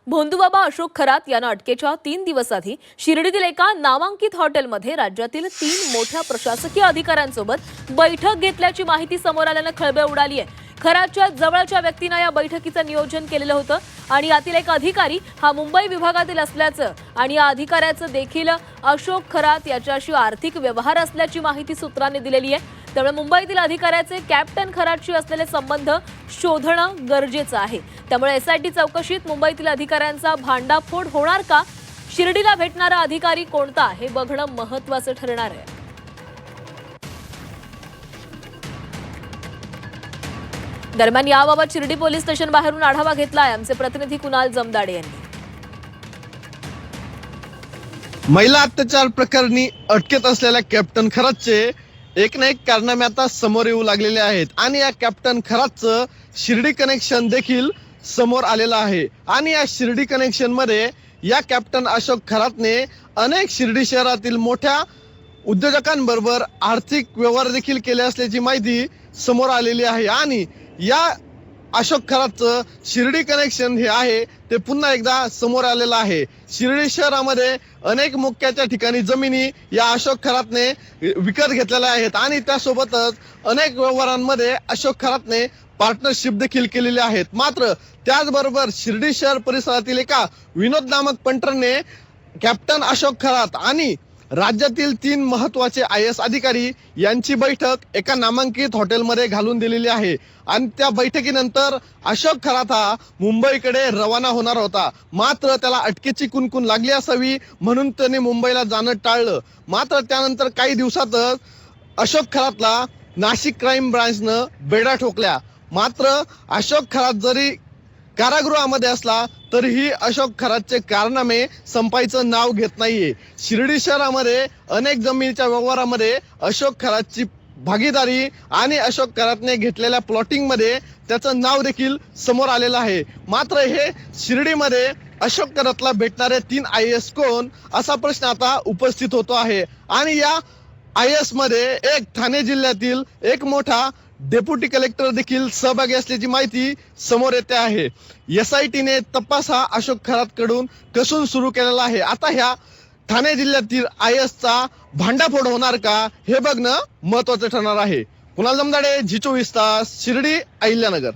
भोंदूबाबा अशोक खरात यांना अटकेच्या 3 दिवस आधी शिर्डीतील एका नामांकित हॉटेलमध्ये राज्यातील 3 मोठ्या प्रशासकीय अधिकाऱ्यांसोबत बैठक घेतल्याची माहिती समोर आल्यानं खळबळ उडाली आहे। खरातच्या जवळच्या व्यक्तींना या बैठकीचं नियोजन केलेलं होतं आणि यातील एक अधिकारी हा मुंबई विभागातील असल्याचं आणि या अधिकाऱ्याचं देखील अशोक खरात याच्याशी आर्थिक व्यवहार असल्याची माहिती सूत्रांनी दिलेली आहे। त्यामुळे मुंबईतील अधिकाऱ्याचे कॅप्टन खरातशी असलेले संबंध शोधणं गरजेचं आहे। त्यामुळे एसआयटी चौकशीत मुंबईतील अधिकाऱ्यांचा भांडाफोड होणार का, शिर्डीला भेटणारा अधिकारी कोणता हे बघणं महत्त्वाचं ठरणार आहे। दरम्यान याबाबत शिर्डी पोलीस स्टेशन बाहेरून आढावा घेतलाय आमचे प्रतिनिधी कुणाल जमदाडे यांनी। महिला अत्याचार प्रकरणी अटकेत असलेल्या कॅप्टन खरातचे एक ना एक कारनामे आता समोर येऊ लागलेले आहेत आणि या कॅप्टन खरातचं शिर्डी कनेक्शन देखील समोर आलेलं आहे। आणि या शिर्डी कनेक्शन मध्ये या कॅप्टन अशोक खरातने अनेक शिर्डी शहरातील मोठ्या उद्योजकांबरोबर आर्थिक व्यवहार देखील केले असल्याची माहिती समोर आलेली आहे। आणि या अशोक खरातचं शिर्डी कनेक्शन हे आहे ते पुन्हा एकदा समोर आलेलं आहे। शिर्डी शहरामध्ये अनेक मोक्याच्या ठिकाणी जमिनी या अशोक खरातने विकत घेतलेल्या आहेत आणि त्यासोबतच अनेक व्यवहारांमध्ये अशोक खरातने पार्टनरशिप देखील केलेली आहेत। मात्र त्याचबरोबर शिर्डी शहर परिसरातील एका विनोद नामक पंटरने कॅप्टन अशोक खरात आणि राज्यातील 3 महत्वाचे IAS अधिकारी यांची बैठक एका नामांकित हॉटेलमध्ये घालून दिलेली आहे। आणि त्या बैठकीनंतर अशोक खरात हा मुंबईकडे रवाना होणार होता, मात्र त्याला अटकेची कुणकुण लागली असावी म्हणून त्याने मुंबईला जाणं टाळलं। मात्र त्यानंतर काही दिवसातच अशोक खरातला नाशिक क्राईम ब्रांचनं बेड्या ठोकल्या। मात्र अशोक खरात जरी कारागृहामध्ये असला तरीही अशोक खरातचे कारनामे संपायचं नाव घेत नाहीये। शिर्डी शहरामध्ये अनेक जमिनीच्या व्यवहारामध्ये अशोक खरातची भागीदारी आणि अशोक खरातने घेतलेल्या प्लॉटिंग मध्ये त्याचं नाव देखील समोर आलेलं आहे। मात्र हे शिर्डीमध्ये अशोक खरातला भेटणारे 3 IAS कोण असा प्रश्न आता उपस्थित होतो आहे। आणि या IAS मध्ये एक ठाणे जिल्ह्यातील एक मोठा डेप्युटी कलेक्टर देखील सहभागी असल्याची माहिती समोर येते आहे। एसआयटीने तपास हा अशोक खरात कडून कसून सुरू केलेला आहे। आता ह्या ठाणे जिल्ह्यातील IASचा भांडाफोड होणार का हे बघणं महत्त्वाचं ठरणार आहे। कुणाल जमदाडे, G24 तास, शिर्डी, अहिल्यानगर।